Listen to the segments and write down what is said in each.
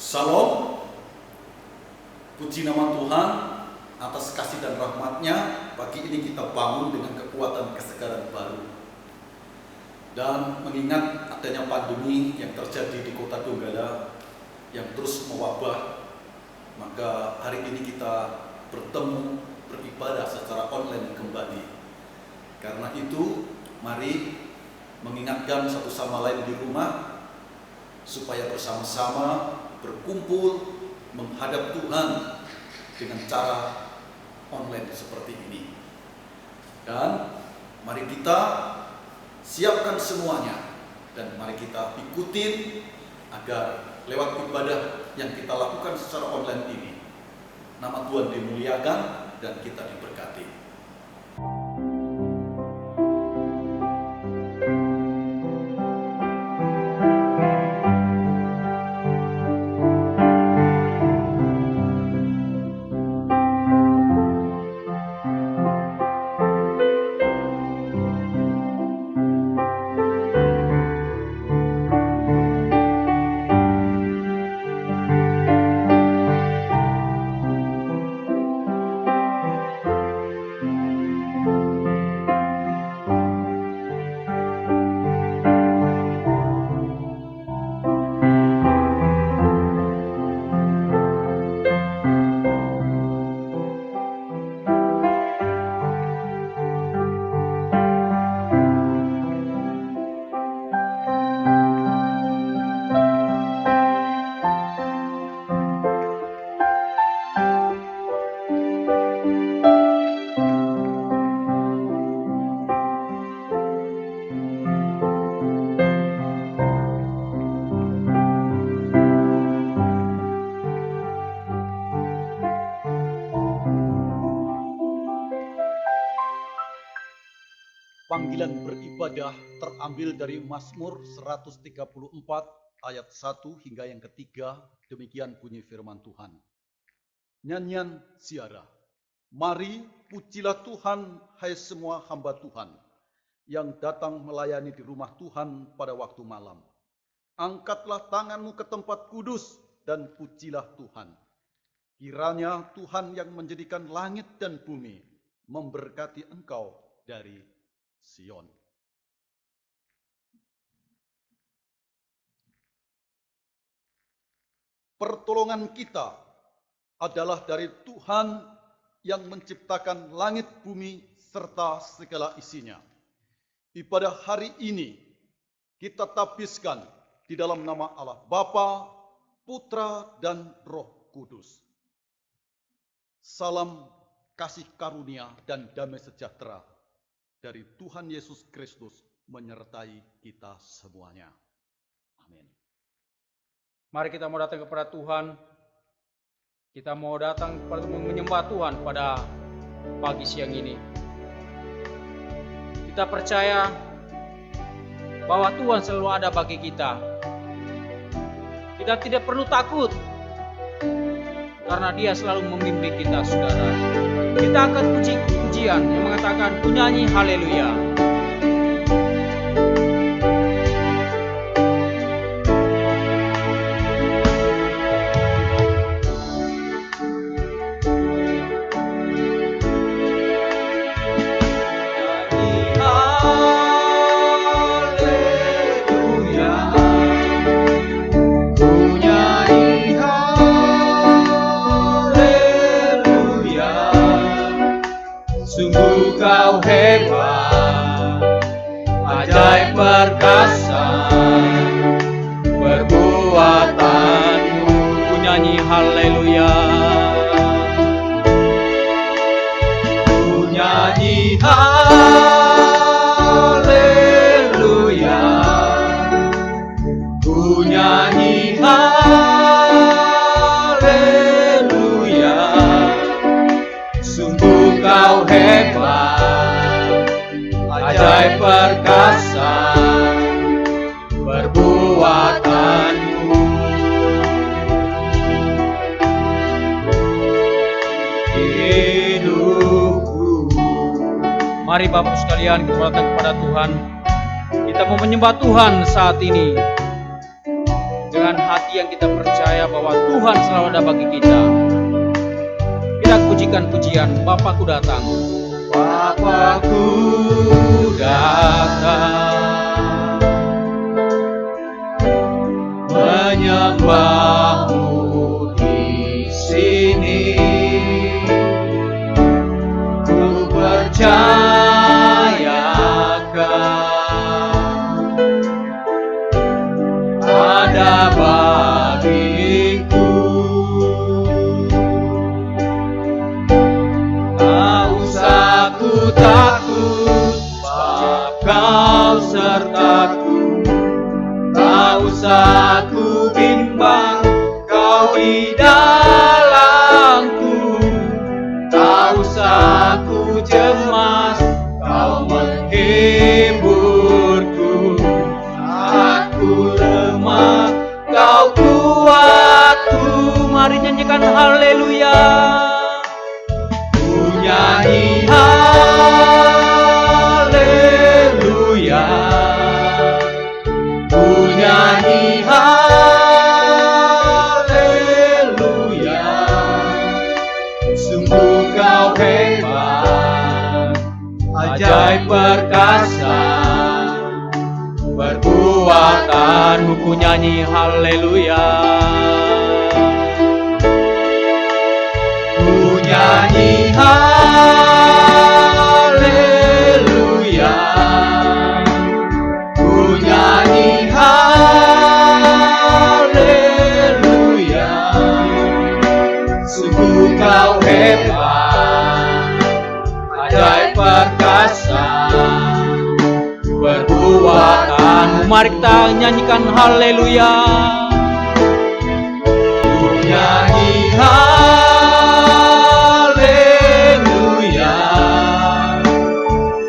Salam, puji nama Tuhan atas kasih dan rahmat-Nya. Pagi ini kita bangun dengan kekuatan kesegaran baru. Dan mengingat adanya pandemi yang terjadi di Kota Donggala yang terus mewabah, maka hari ini kita bertemu beribadah secara online kembali. Karena itu, mari mengingatkan satu sama lain di rumah supaya bersama-sama berkumpul menghadap Tuhan dengan cara online seperti ini. Dan mari kita siapkan semuanya dan mari kita ikutin agar lewat ibadah yang kita lakukan secara online ini nama Tuhan dimuliakan dan kita diberkati. Panggilan beribadah terambil dari Mazmur 134 ayat 1 hingga yang ketiga. Demikian bunyi firman Tuhan. Nyanyian ziarah. Mari pujilah Tuhan, hai semua hamba Tuhan yang datang melayani di rumah Tuhan pada waktu malam. Angkatlah tanganmu ke tempat kudus dan pujilah Tuhan. Kiranya Tuhan yang menjadikan langit dan bumi memberkati engkau dari Sion. Pertolongan kita adalah dari Tuhan yang menciptakan langit bumi serta segala isinya. Ibadah hari ini kita tabiskan di dalam nama Allah Bapa, Putra, dan Roh Kudus. Salam kasih karunia dan damai sejahtera dari Tuhan Yesus Kristus menyertai kita semuanya. Amin. Mari kita mau datang kepada Tuhan. Kita mau datang menyembah Tuhan pada pagi siang ini. Kita percaya bahwa Tuhan selalu ada bagi kita. Kita tidak perlu takut karena Dia selalu membimbing kita, saudara. Kita angkat pujian yang mengatakan kunyanyi haleluya. Kau hebat, ajaib perkasa, perbuatanmu Ku nyanyi haleluya. Ku nyanyi haleluya, ku nyanyi haleluya. Sungguh kau hebat, ajaib perkasa, perbuatanmu. Hidupku. Mari Bapak sekalian kita datang kepada Tuhan. Kita mau menyembah Tuhan saat ini dengan hati yang kita percaya bahwa Tuhan selalu ada bagi kita. Kita pujikan pujian Bapakku datang. Bapakku datang menyembahmu di sini. Ku percayakan ada bagiku. Tak usah ku takut, sebab Kau sertaku. Tak usah ku bimbang, Kau di dalamku. Tak usah ku cemas, Kau menghiburku. Saat ku lemah, Kau kuatku. Mari nyanyikan haleluya. Ku nyanyi haleluya. Ku nyanyi haleluya. Sungguh Kau hebat, ajaib perkasa. Perbuatanmu Ku nyanyi haleluya. ku nyanyi haleluya. Ku nyanyi haleluya. Sungguh Kau hebat, ajaib perkasa. Perbuatanmu, Mari kita nyanyikan haleluya. ku nyanyi haleluya.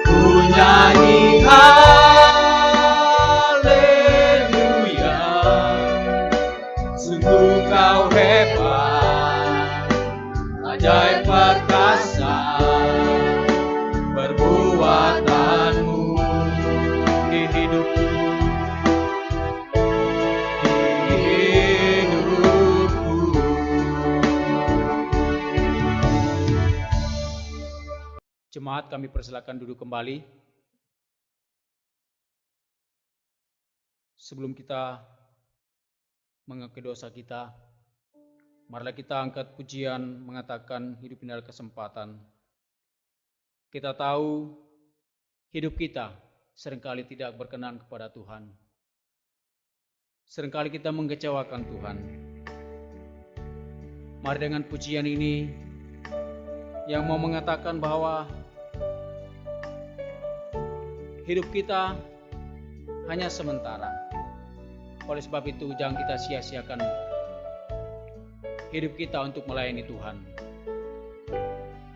Ku nyanyi haleluya. Sungguh Kau hebat, ajaib perkasa. Perbuatanmu Di hidupku, di hidupku. jemaat kami persilakan duduk kembali. Sebelum kita mengakui dosa kita, marilah kita angkat pujian mengatakan hidup ini adalah kesempatan. Kita tahu hidup kita seringkali tidak berkenan kepada Tuhan. Seringkali kita mengecewakan Tuhan. Mari dengan pujian ini yang mau mengatakan bahwa hidup kita hanya sementara. Oleh sebab itu jangan kita sia-siakan hidup kita untuk melayani Tuhan.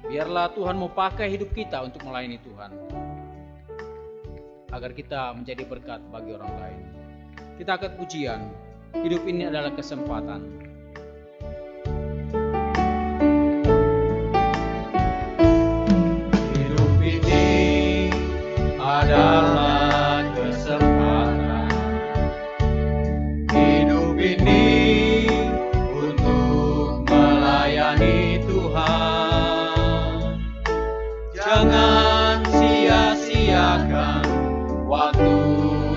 Biarlah Tuhan mau pakai hidup kita untuk melayani Tuhan, agar kita menjadi berkat bagi orang lain. Kita angkat pujian, hidup ini adalah kesempatan. Hidup ini adalah kesempatan. Hidup ini untuk melayani Tuhan. Jangan sia-siakan waktu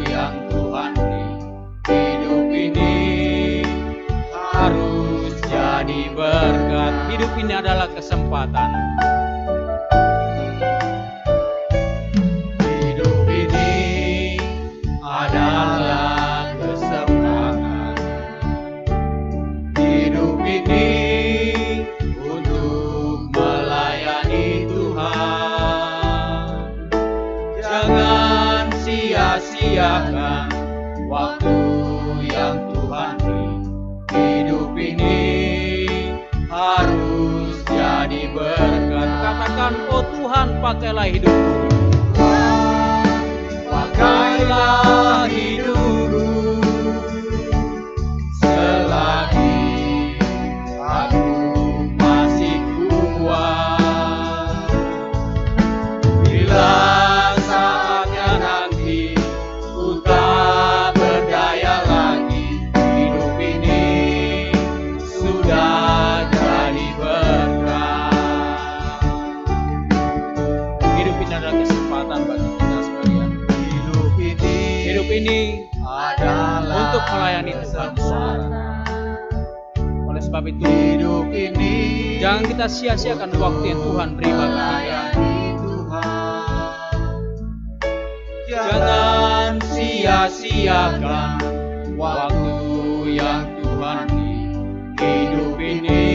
yang Tuhan beri. Hidup ini harus jadi berkat. Hidup ini adalah kesempatan. Hidup ini adalah kesempatan. Hidup ini untuk melayani Tuhan. Jangan sia-siakan waktu yang Tuhan beri. Hidup ini harus jadi berkat. Katakan, oh Tuhan, pakailah hidupku. Pakailah hidupku selagi aku masih kuat. Bila saatnya nanti ku tak berdaya lagi, hidup ini ini adalah untuk melayani Tuhan. sengsara. Oleh sebab itu, Hidup ini jangan kita sia-siakan waktu yang Tuhan beri bagi kita. melayani Tuhan. Jangan sia-siakan waktu yang Tuhan beri. Hidup ini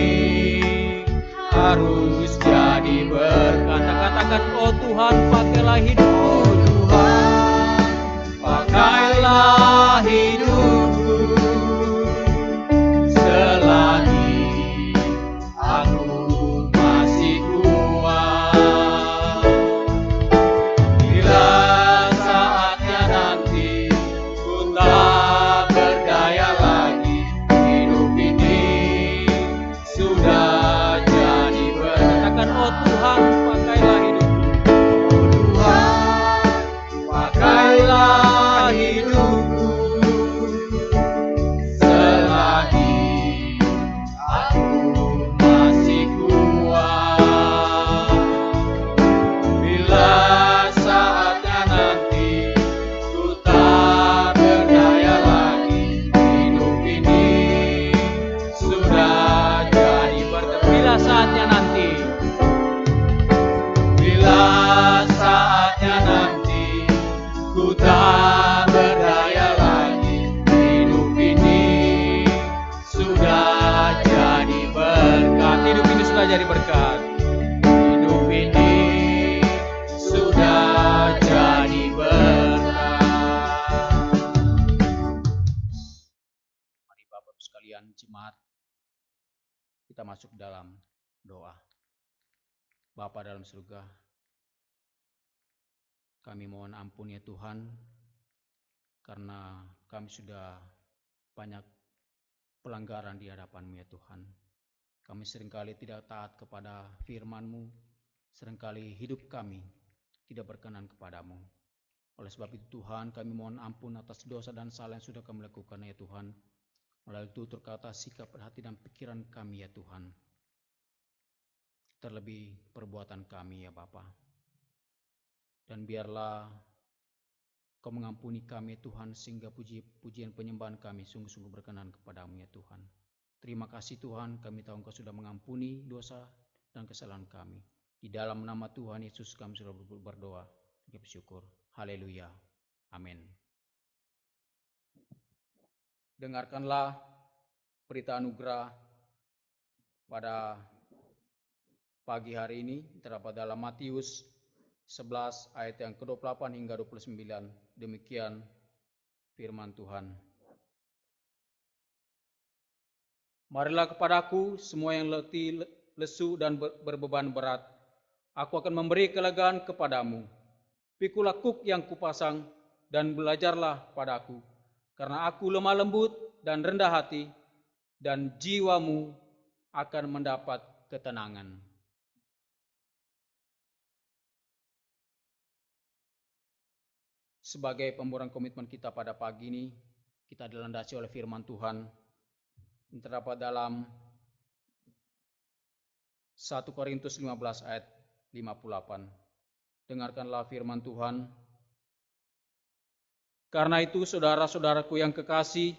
harus jadi berkat. Katakan, oh Tuhan, pakailah hidup. Oh Tuhan, pakailah hidupku selagi aku masih kuat. Bila saatnya nanti ku tak berdaya lagi, hidup ini sudah jadi berkat. Katakan, oh Tuhan, pakailah hidup. Oh Tuhan, pakailah hidupku selagi aku masih kuat. Bila saatnya nanti ku tak berdaya lagi, hidup ini sudah jadi berkat. Bila saatnya nanti, Bila saatnya nanti ku tak berdaya lagi, hidup ini sudah jadi berkat. hidup ini sudah jadi berkat. Hidup ini sudah jadi berkat. Mari Bapak Ibu sekalian, jemaat, kita masuk dalam doa. Bapa dalam surga, kami mohon ampun ya Tuhan, karena kami sudah banyak pelanggaran di hadapan-Mu ya Tuhan. Kami seringkali tidak taat kepada firman-Mu, seringkali hidup kami tidak berkenan kepadamu. Oleh sebab itu Tuhan, kami mohon ampun atas dosa dan salah yang sudah kami lakukan ya Tuhan. Melalui tutur kata, sikap, hati dan pikiran kami ya Tuhan. Terlebih perbuatan kami ya Bapa. Dan biarlah Kau mengampuni kami Tuhan, sehingga pujian penyembahan kami sungguh-sungguh berkenan kepadamu ya Tuhan. Terima kasih Tuhan, kami tahu Engkau sudah mengampuni dosa dan kesalahan kami. Di dalam nama Tuhan Yesus kami sudah berdoa, kita bersyukur. Haleluya. Amin. Dengarkanlah berita anugerah pada pagi hari ini terdapat dalam Matius 11 ayat yang ke-28 hingga 29. Demikian firman Tuhan. Marilah kepadaku semua yang letih, lesu dan berbeban berat. Aku akan memberi kelegaan kepadamu. Pikulah kuk yang kupasang dan belajarlah padaku. Karena aku lemah lembut dan rendah hati, dan jiwamu akan mendapat ketenangan. Sebagai pemburuan komitmen kita pada pagi ini, kita dilandasi oleh firman Tuhan yang terdapat dalam 1 Korintus 15 ayat 58. Dengarkanlah firman Tuhan. Karena itu saudara-saudaraku yang kekasih,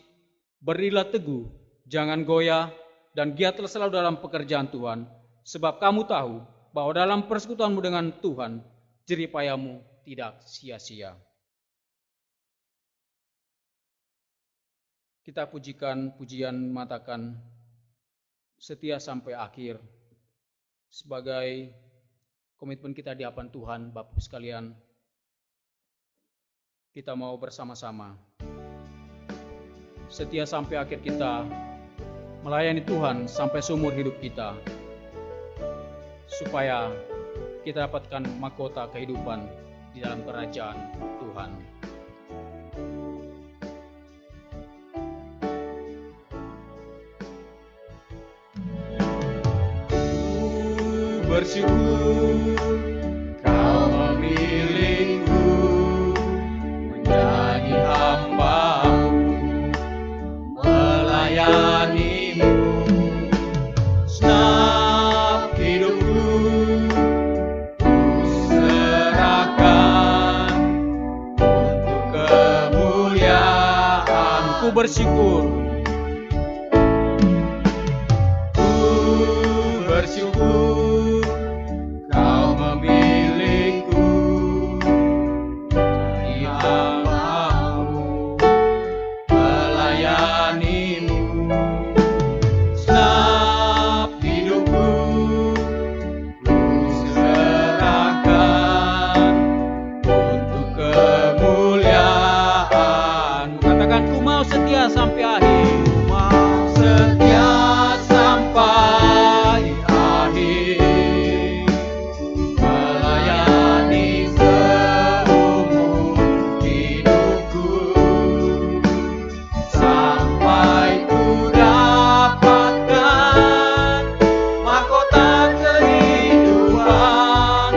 berilah teguh, jangan goyah, dan giatlah selalu dalam pekerjaan Tuhan. Sebab kamu tahu bahwa dalam persekutuanmu dengan Tuhan, jerih payahmu tidak sia-sia. Kita pujikan pujian mengatakan setia sampai akhir. Sebagai komitmen kita di hadapan Tuhan, Bapak sekalian, kita mau bersama-sama setia sampai akhir kita, melayani Tuhan sampai seumur hidup kita, supaya kita dapatkan mahkota kehidupan di dalam kerajaan Tuhan. Bersyukur Kau memilihku menjadi hamba-Mu, melayani-Mu. Segenap hidupku ku serahkan untuk kemuliaan Ku bersyukur. Bersyukur Kau memilihku jadi hamba-Mu, melayani-Mu. Segenap hidupku Ku serahkan untuk kemuliaan-Mu. Katakan, ku mau setia sampai akhir. Mau setia sampai akhir, melayani seumur hidupku, sampai ku dapatkan mahkota kehidupan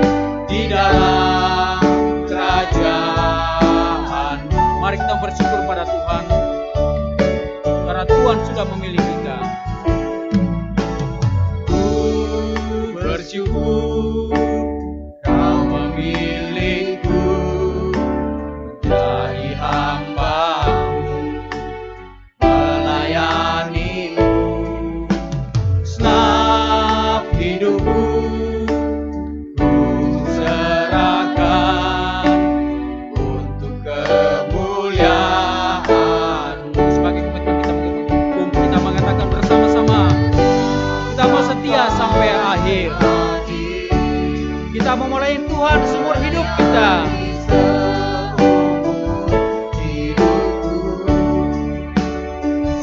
di dalam kerajaan-Mu. Mari kita bersyukur pada Tuhan, karena Tuhan sudah memilih kita. Bersyukur Kau memilihku menjadi hamba-Mu, melayani-Mu. Segenap hidupku Ku serahkan untuk kemuliaan-Mu. Sebagai komitmen kita mengatakan bersama-sama, kita mau setia sampai akhir. Kita mau melayani Tuhan seumur hidup kita.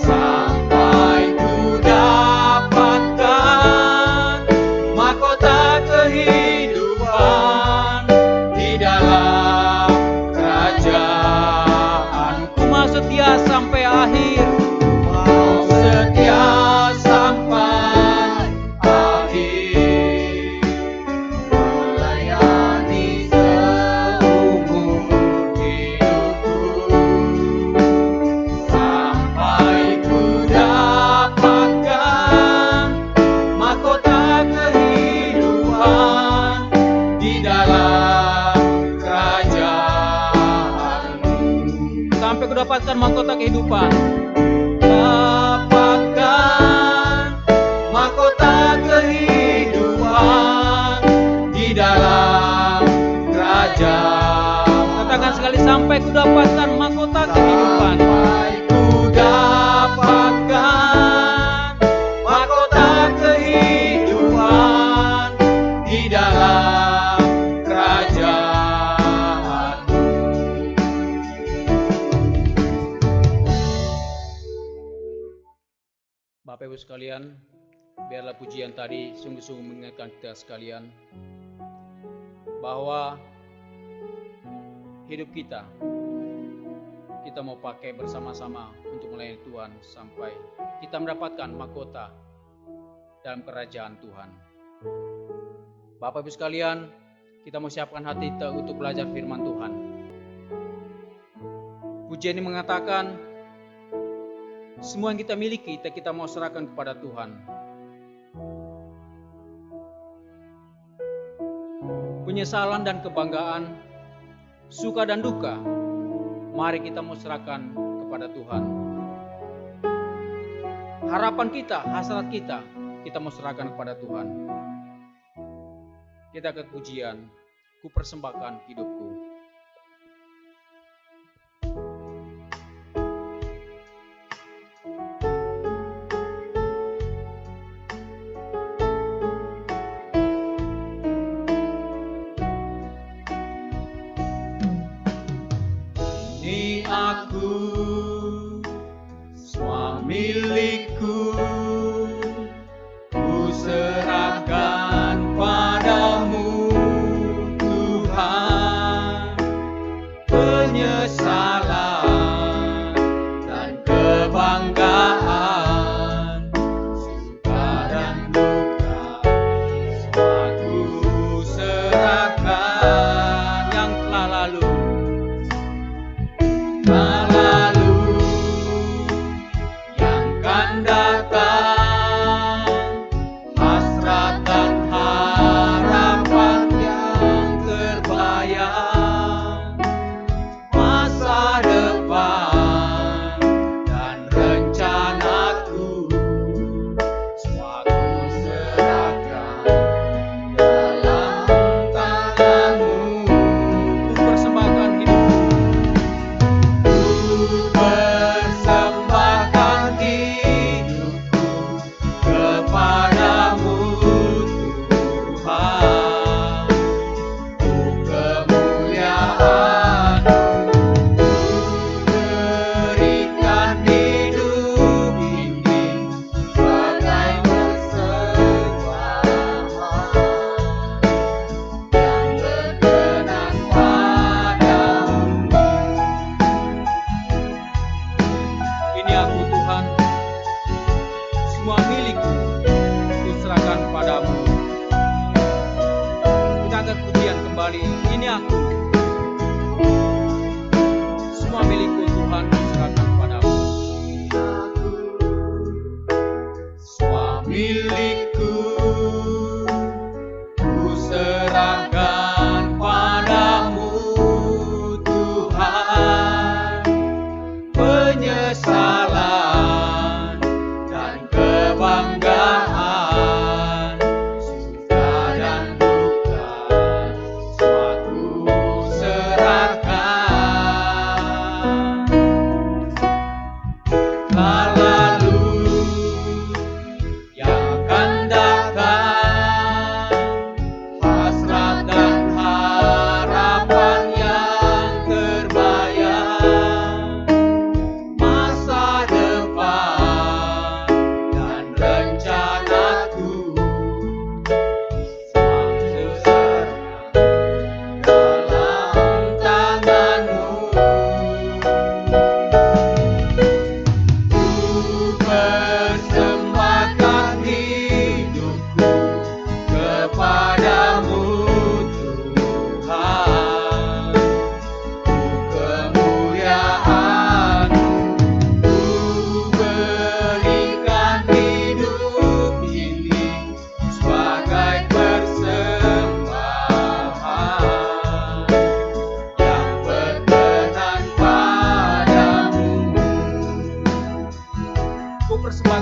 Sampai ku dapatkan mahkota kehidupan di dalam kerajaan. Ku mau setia sampai akhir. Mau setia sampai akhir, melayani seumur hidupku, sampai ku dapatkan mahkota kehidupan di dalam kerajaan-Mu. Sampai ku dapatkan mahkota kehidupan. Dapatkan mahkota kehidupan di dalam kerajaan. Katakan sekali, sampai ku dapatkan mahkota kehidupan. Sampai ku dapatkan mahkota kehidupan di dalam kerajaan. Bapak Ibu sekalian, biarlah pujian tadi sungguh-sungguh mengingatkan kita sekalian bahwa hidup kita mau pakai bersama-sama untuk melayani Tuhan sampai kita mendapatkan mahkota dalam kerajaan Tuhan. Bapak Ibu sekalian, kita mau siapkan hati kita untuk belajar firman Tuhan. Pujian ini mengatakan, semua yang kita miliki, kita mau serahkan kepada Tuhan. Penyesalan dan kebanggaan, suka dan duka, mari kita mau serahkan kepada Tuhan. Harapan kita, hasrat kita mau serahkan kepada Tuhan. Kita ke pujian, ku persembahkan hidupku. Ini aku, semua milikku, ku serahkan padamu Tuhan. Penyesalan dan kebanggaan, suka dan duka, semua ku serahkan. Yang telah lalu, yang kan datang, hasrat dan harapan yang terbayang, masa depan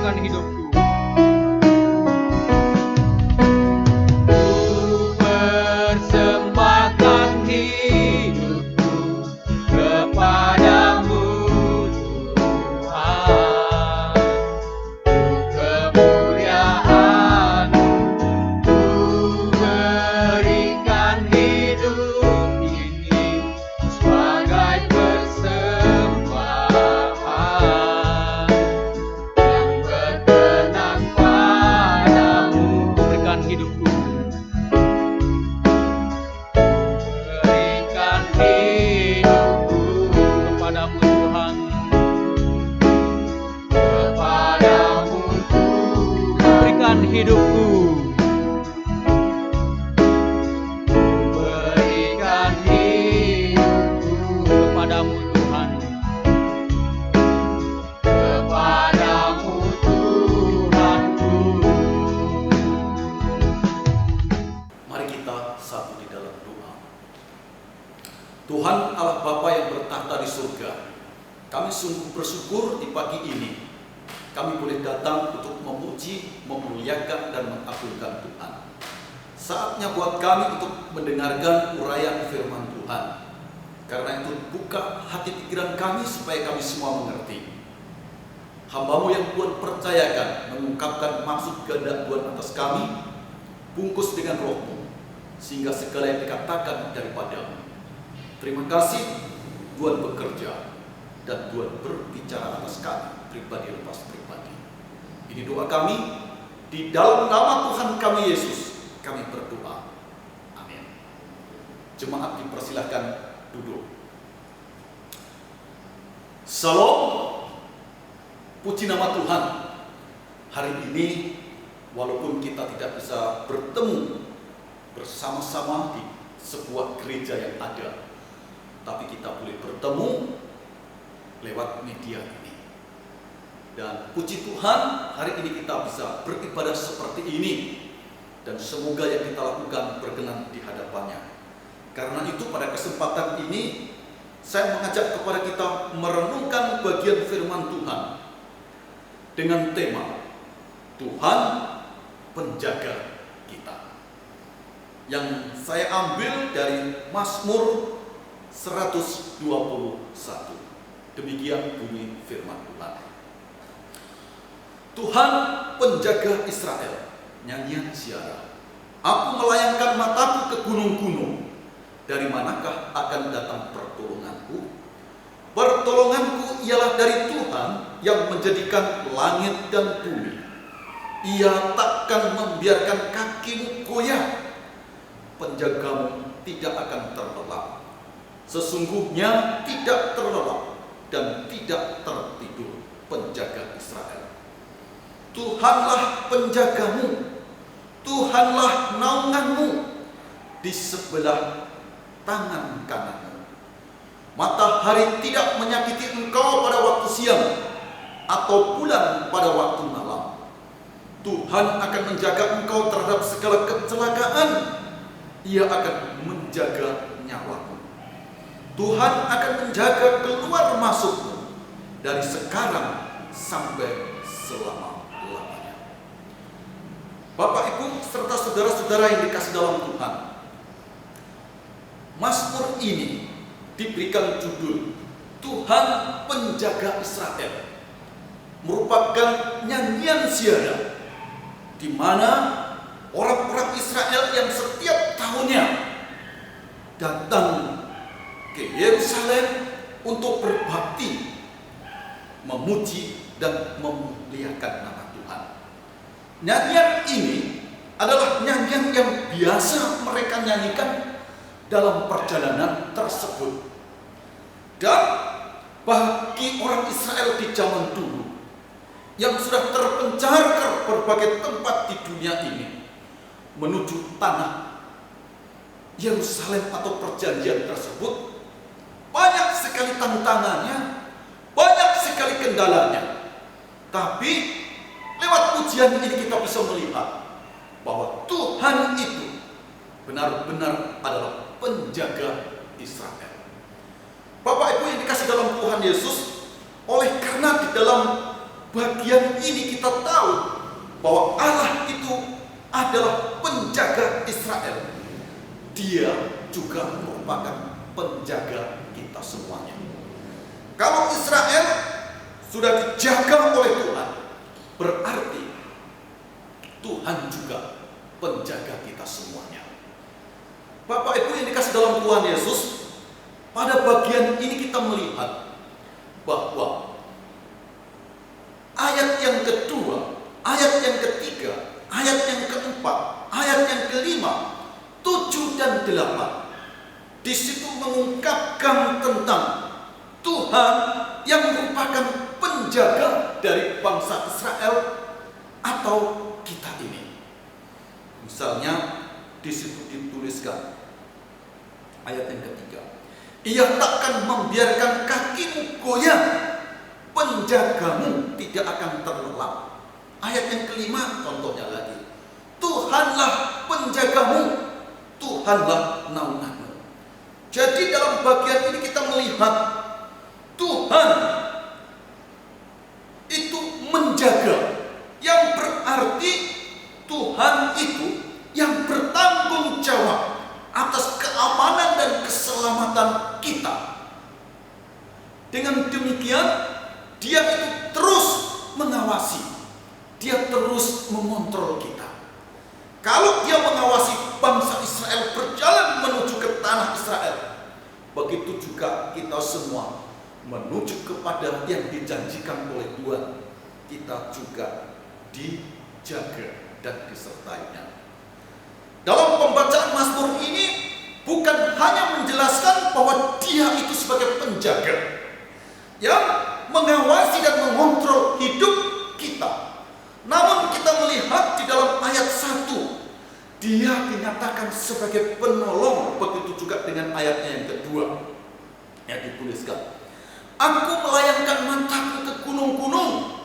persembahkan hidupku. Ku persembahkan hidupku kepadamu Tuhan. Kemuliaan-Mu ku berikan hidup ini sebagai persembahan yang berkenan padamu. Berikan hidupku. Berikan hidupku Kepadamu Tuhan. kepadamu Tuhan. Berikan hidupku. Berikan hidupku Kepadamu Tuhan. kepadamu Tuhanku. Mari kita satu di dalam doa. Tuhan Allah Bapa yang bertahta di surga, kami sungguh bersyukur di pagi ini kami boleh datang untuk memuji, memuliakan, dan mengagungkan Tuhan. Saatnya buat kami untuk mendengarkan uraian firman Tuhan. Karena itu buka hati pikiran kami supaya kami semua mengerti. Hamba-Mu yang Tuhan percayakan mengungkapkan maksud kehendak Tuhan atas kami, bungkus dengan Roh-Mu, sehingga segala yang dikatakan daripada-Mu. Terima kasih Tuhan bekerja dan Tuhan berbicara atas kami pribadi lepas pribadi. Ini doa kami di dalam nama Tuhan kami Yesus. Kami berdoa. Amin. Jemaat dipersilahkan duduk. Shalom. Puji nama Tuhan. Hari ini walaupun kita tidak bisa bertemu bersama-sama di sebuah gereja yang ada, tapi kita boleh bertemu lewat media ini. Dan puji Tuhan, hari ini kita bisa beribadah seperti ini. Dan semoga yang kita lakukan berkenan di hadapannya. Karena itu pada kesempatan ini, saya mengajak kepada kita merenungkan bagian firman Tuhan dengan tema Tuhan penjaga kita, yang saya ambil dari Mazmur 121. Demikian bunyi firman Tuhan. Tuhan penjaga Israel, nyanyian Ziarah. Aku melayangkan mataku ke gunung-gunung. Dari manakah akan datang pertolonganku? Pertolonganku ialah dari Tuhan yang menjadikan langit dan bumi. Ia takkan membiarkan kakimu goyah. Penjagamu tidak akan terlelap. Sesungguhnya tidak terlelap dan tidak tertidur penjaga Israel. Tuhanlah penjagamu, Tuhanlah naunganmu di sebelah tangan kananmu. Matahari tidak menyakiti engkau pada waktu siang, atau bulan pada waktu malam. Tuhan akan menjaga engkau terhadap segala kecelakaan. Ia akan menjaga nyawamu. Tuhan akan menjaga keluar masukmu dari sekarang sampai selama-lamanya. Bapak, Ibu, serta saudara-saudara yang dikasih dalam Tuhan, Mazmur ini diberikan judul Tuhan penjaga Israel, merupakan nyanyian ziarah di mana orang-orang Israel yang setiap tahunnya datang ke Yerusalem untuk berbakti, memuji dan memuliakan nama Tuhan. Nyanyian ini adalah nyanyian yang biasa mereka nyanyikan dalam perjalanan tersebut. Dan bagi orang Israel di zaman dulu yang sudah terpencar ke berbagai tempat di dunia ini menuju tanah Yerusalem atau perjanjian tersebut, banyak sekali tantangannya, banyak sekali kendalanya. Tapi lewat ujian ini kita bisa melihat bahwa Tuhan itu benar-benar adalah penjaga Israel. Bapak Ibu yang dikasih dalam Tuhan Yesus, oleh karena di dalam bagian ini kita tahu bahwa Allah itu adalah penjaga Israel. Dia juga merupakan penjaga kita semuanya. Kalau Israel sudah dijaga oleh Tuhan, berarti Tuhan juga penjaga kita semuanya. Bapak Ibu yang dikasih dalam Tuhan Yesus, pada bagian ini kita melihat bahwa ayat yang kedua, ayat yang ketiga, ayat yang keempat, ayat yang kelima, 7 dan 8, di situ mengungkapkan tentang Tuhan yang merupakan penjaga dari bangsa Israel atau kita ini. Misalnya di situ dituliskan ayat yang ketiga, Ia takkan membiarkan kakimu goyah, penjagamu tidak akan terlelap. Ayat yang kelima contohnya lagi, Tuhanlah penjagamu, Tuhanlah naunganmu. Jadi dalam bagian ini kita melihat Tuhan itu menjaga, yang berarti Tuhan itu yang bertanggung jawab atas keamanan dan keselamatan kita. Dengan demikian, Dia itu terus mengawasi, Dia terus mengontrol kita. Kalau Dia mengawasi bangsa Israel berjalan menuju ke tanah Israel, begitu juga kita semua menuju kepada yang dijanjikan oleh Tuhan. Kita juga dijaga dan disertainya. Dalam pembacaan Mazmur ini bukan hanya menjelaskan bahwa Dia itu sebagai penjaga yang mengawasi dan mengontrol hidup kita, namun kita melihat di dalam ayat 1 Dia dinyatakan sebagai penolong. Begitu juga dengan ayatnya yang kedua yang dituliskan, Aku melayangkan mataku ke gunung-gunung,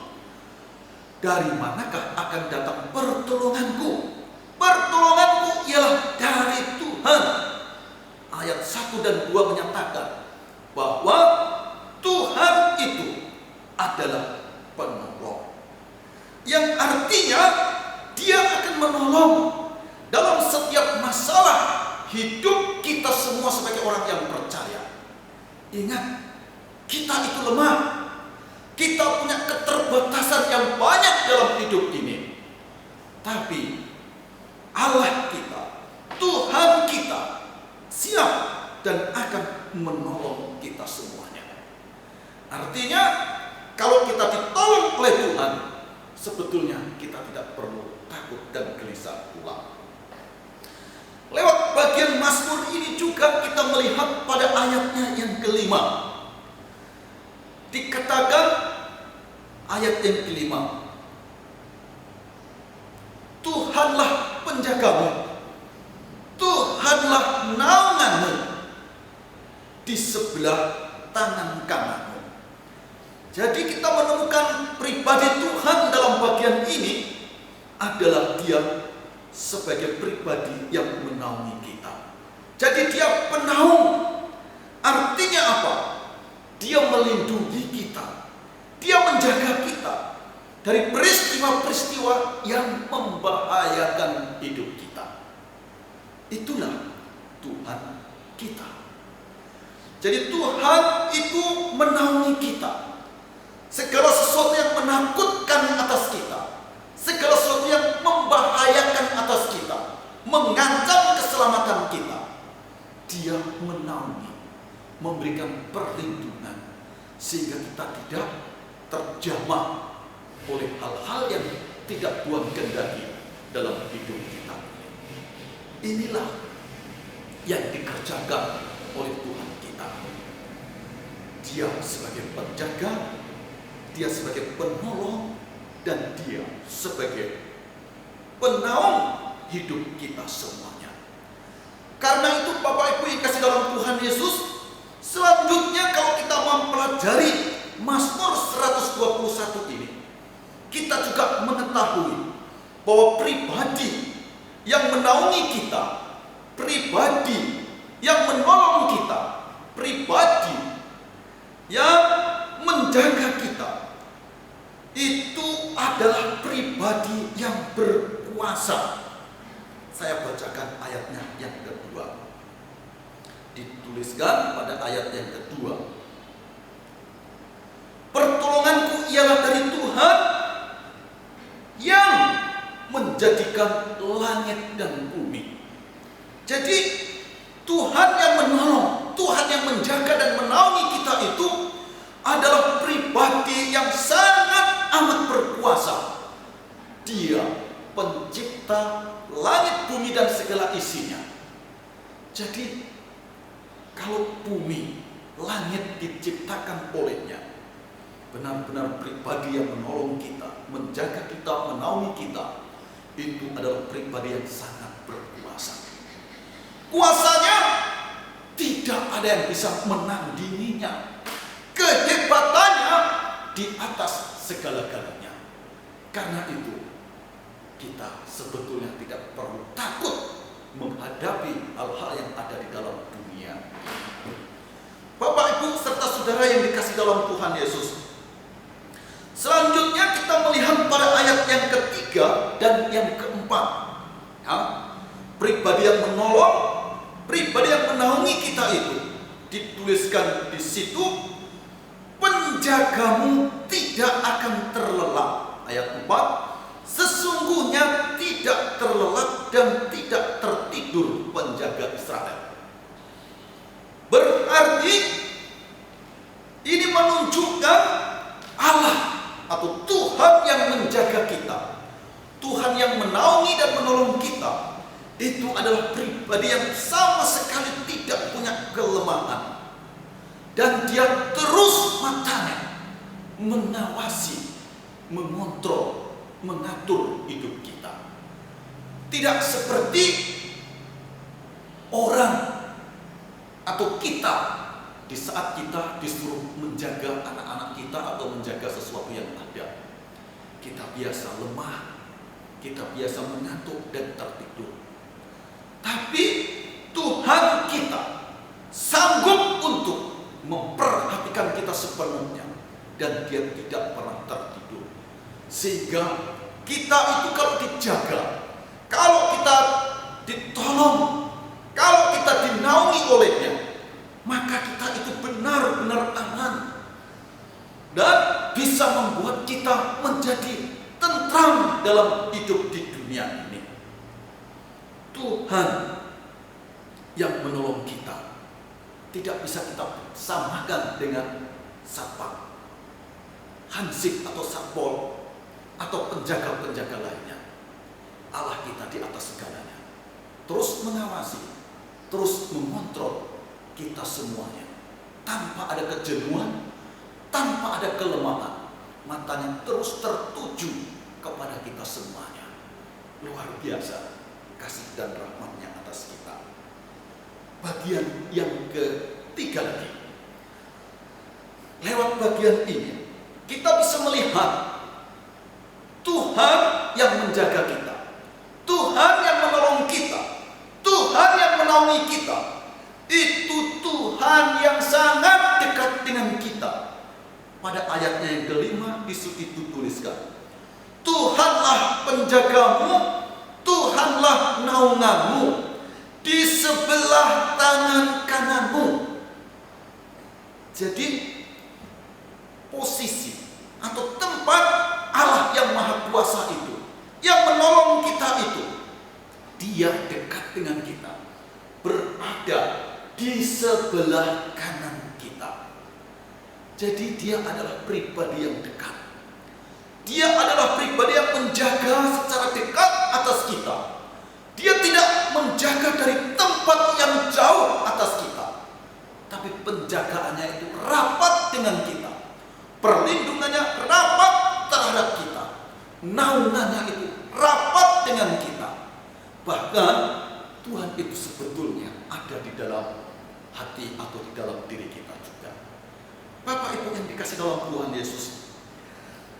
dari manakah akan datang pertolonganku? Pertolonganku ialah dari Tuhan. Ayat 1 dan 2 menyatakan bahwa Tuhan itu adalah penolong, yang artinya Dia akan menolong dalam setiap masalah hidup kita semua sebagai orang yang percaya. Ingat, kita itu lemah, kita punya keterbatasan yang banyak dalam hidup ini, tapi Allah kita, Tuhan kita siap dan akan menolong kita semuanya. Artinya kalau kita ditolong oleh Tuhan, sebetulnya kita tidak perlu takut dan gelisah pula. Lewat bagian Mazmur ini juga kita melihat pada ayatnya yang kelima, dikatakan ayat yang kelima, Tuhanlah penjagamu, Tuhanlah naunganmu, di sebelah tangan kananmu. Jadi kita menemukan pribadi Tuhan dalam bagian ini adalah Dia sebagai pribadi yang menaungi kita. Jadi Dia penaung. Artinya apa? Dia melindungi kita, Dia menjaga kita dari peristiwa-peristiwa yang membahayakan hidup kita. Itulah Tuhan kita. Jadi Tuhan itu menaungi kita. Segala sesuatu yang menakutkan atas kita, segala sesuatu yang membahayakan atas kita, mengancam keselamatan kita, Dia menaungi, memberikan perlindungan, sehingga kita tidak terjamah oleh hal-hal yang tidak Tuhan kehendaki dalam hidup kita. Inilah yang dikerjakan oleh Tuhan kita. Dia sebagai penjaga, Dia sebagai penolong, dan Dia sebagai penaung hidup kita semuanya. Karena itu Bapak Ibu yang kasih dalam Tuhan Yesus, selanjutnya kalau kita mempelajari Mazmur 121 ini, kita juga mengetahui bahwa pribadi yang menaungi kita, pribadi yang menolong kita, pribadi yang menjaga kita, itu berkuasa. Saya bacakan ayatnya yang kedua. Dituliskan pada ayat yang kedua. Pertolonganku ialah dari Tuhan yang menjadikan langit dan bumi. Jadi Tuhan yang menolong, Tuhan yang menjaga dan menaungi kita itu adalah pribadi yang sangat amat berkuasa. Dia pencipta langit, bumi, dan segala isinya. Jadi kalau bumi, langit diciptakan olehnya, benar-benar pribadi yang menolong kita, menjaga kita, menaungi kita, itu adalah pribadi yang sangat berkuasa. Kuasanya tidak ada yang bisa menandinginya. Kehebatannya di atas segala-galanya. Karena itu kita sebetulnya tidak perlu takut menghadapi hal-hal yang ada di dalam dunia. Bapak, Ibu, serta saudara yang dikasihi dalam Tuhan Yesus, selanjutnya kita melihat pada ayat yang ketiga dan yang keempat. Ya, pribadi yang menolong, pribadi yang menaungi kita itu dituliskan di situ, penjagamu tidak akan terlelap. Ayat 4, sesungguhnya tidak terlelap dan tidak tertidur penjaga Israel. Berarti ini menunjukkan Allah atau Tuhan yang menjaga kita, Tuhan yang menaungi dan menolong kita, itu adalah pribadi yang sama sekali tidak punya kelemahan. Dan dia terus matanya mengawasi, mengontrol, mengatur hidup kita. Tidak seperti orang atau kita di saat kita disuruh menjaga anak-anak kita atau menjaga sesuatu yang ada. Kita biasa lemah, kita biasa mengantuk dan tertidur. Tapi Tuhan kita sanggup untuk memperhatikan kita sepenuhnya, dan dia tidak pernah tertidur. Sehingga kita itu kalau dijaga, kalau kita ditolong, kalau kita dinaungi olehnya, maka kita itu benar-benar aman dan bisa membuat kita menjadi tentram dalam hidup di dunia ini. Tuhan yang menolong kita tidak bisa kita samakan dengan satpam, hansip atau satpol atau penjaga-penjaga lainnya. Allah kita di atas segalanya, terus mengawasi, terus mengontrol kita semuanya, tanpa ada kejenuhan, tanpa ada kelemahan. Matanya terus tertuju kepada kita semuanya. Luar biasa kasih dan rahmatnya atas kita. Bagian yang ketiga lagi, lewat bagian ini kita bisa melihat Tuhan yang menjaga kita, Tuhan yang menolong kita, Tuhan yang menaungi kita. Itu Tuhan yang sangat dekat dengan kita. Pada ayatnya yang kelima disitu tuliskan, Tuhanlah penjagamu, Tuhanlah naunganmu, di sebelah tangan kananmu. Jadi posisi atau tempat Allah yang maha kuasa itu, yang menolong kita itu, dia dekat dengan kita, berada di sebelah kanan kita. Jadi dia adalah pribadi yang dekat. Dia adalah pribadi yang menjaga secara dekat atas kita. Dia tidak menjaga dari tempat yang jauh atas kita, tapi penjagaannya itu rapat dengan kita. Perlindungannya rapat terhadap kita. Naungannya itu rapat dengan kita. Bahkan Tuhan itu sebetulnya ada di dalam hati atau di dalam diri kita juga. Bapak Ibu yang dikasih dalam Tuhan Yesus,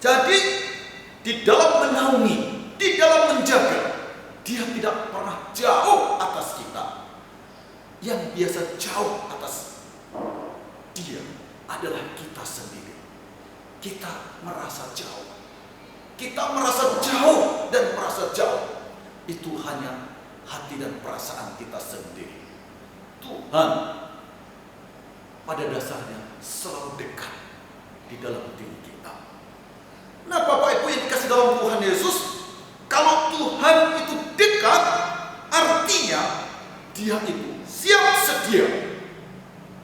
jadi di dalam menaungi, di dalam menjaga, dia tidak pernah jauh atas kita. Yang biasa jauh atas dia adalah kita sendiri. Kita merasa jauh. Kita merasa jauh dan merasa jauh. itu hanya hati dan perasaan kita sendiri. Tuhan pada dasarnya selalu dekat di dalam diri kita. Nah, Bapak Ibu yang dikasih dalam Tuhan Yesus, kalau Tuhan itu dekat, artinya Dia itu siap sedia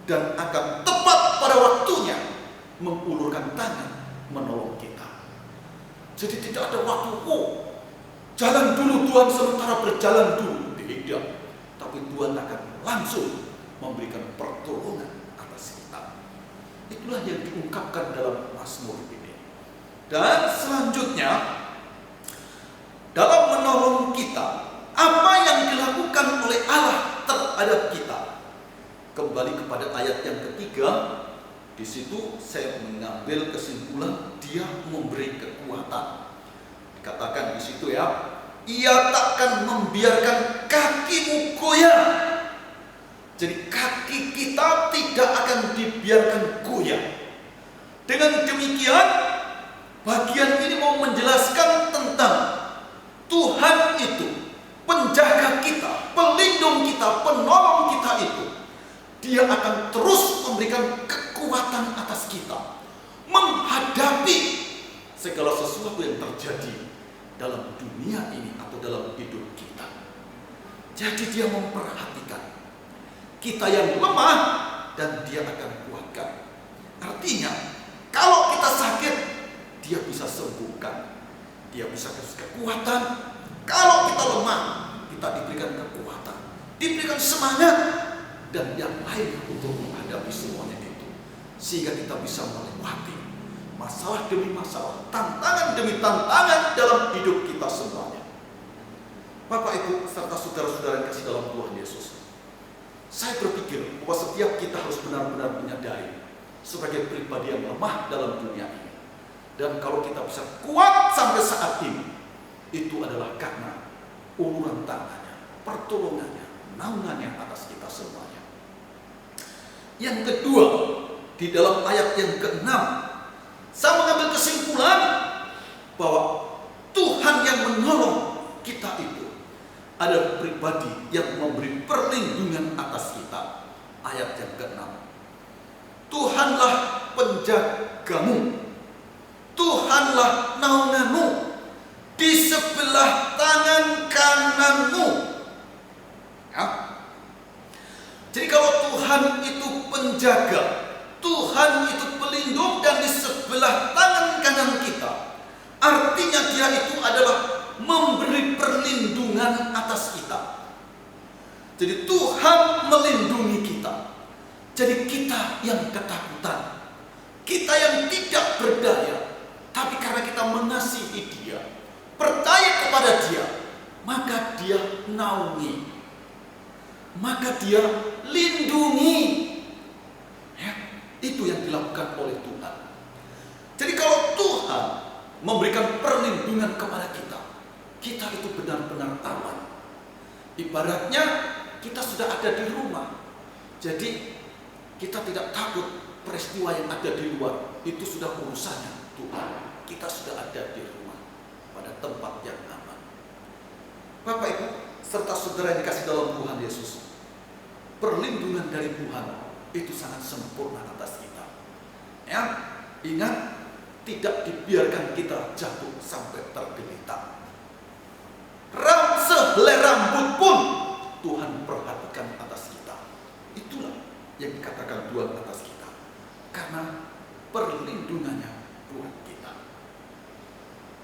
dan akan tepat pada waktunya mengulurkan tangan menolong kita. Jadi tidak ada waktu, jalan dulu Tuhan, sementara berjalan dulu, tidak. Tapi Tuhan akan langsung memberikan pertolongan atas kita. Itulah yang diungkapkan dalam Mazmur ini. Dan selanjutnya, dalam menolong kita, apa yang dilakukan oleh Allah terhadap kita? Kembali kepada ayat yang ketiga, di situ saya mengambil kesimpulan Dia memberi kekuatan. Dikatakan di situ ya, Ia takkan membiarkan kakimu goyah. Jadi kaki kita tidak akan dibiarkan goyah. Dengan demikian, bagian ini mau menjelaskan tentang Tuhan itu penjaga kita, pelindung kita, penolong kita itu. Dia akan terus memberikan kekuatan atas kita menghadapi segala sesuatu yang terjadi dalam dunia ini atau dalam hidup kita. Jadi Dia memperhatikan kita yang lemah dan Dia akan kuatkan. Artinya, kalau kita sakit, Dia bisa sembuhkan. Dia bisa kasih kekuatan. Kalau kita lemah, kita diberikan kekuatan, diberikan semangat dan yang lain untuk menghadapi semuanya itu, sehingga kita bisa melewati masalah demi masalah, tantangan demi tantangan dalam hidup kita semuanya. Bapak Ibu serta saudara-saudara yang kasih dalam Tuhan Yesus, saya berpikir bahwa setiap kita harus benar-benar menyadari sebagai pribadi yang lemah dalam dunia ini. Dan kalau kita bisa kuat sampai saat ini, itu adalah karena uluran tangannya, pertolongannya, naungannya atas kita semuanya. Yang kedua, di dalam ayat yang ke-6, saya mengambil kesimpulan bahwa Tuhan yang menolong kita itu adalah pribadi yang memberi perlindungan atas kita. Ayat yang ke-6, Tuhanlah penjagamu, Tuhanlah naunganmu, di sebelah tangan kananmu. Ya. Jadi kalau Tuhan itu penjaga, Tuhan itu pelindung dan di sebelah tangan kanan kita, artinya Dia itu adalah memberi perlindungan atas kita. Jadi Tuhan melindungi kita. Jadi kita yang ketakutan, kita yang tidak berdaya, tapi karena kita mengasihi Dia, percaya kepada Dia, maka Dia naungi, maka Dia lindungi. Ya, itu yang dilakukan oleh Tuhan. Jadi kalau Tuhan memberikan perlindungan kepada kita, kita itu benar-benar aman. Ibaratnya kita sudah ada di rumah, jadi kita tidak takut peristiwa yang ada di luar, itu sudah urusannya Tuhan. Kita sudah ada di rumah, pada tempat yang aman. Bapak Ibu serta saudara yang dikasih dalam Tuhan Yesus, perlindungan dari Tuhan itu sangat sempurna atas kita. Ya, ingat, tidak dibiarkan kita jatuh sampai tergeletak. Sehelai rambut pun Tuhan perhatikan atas kita. Itulah yang dikatakan Tuhan atas kita, karena perlindungannya buat kita.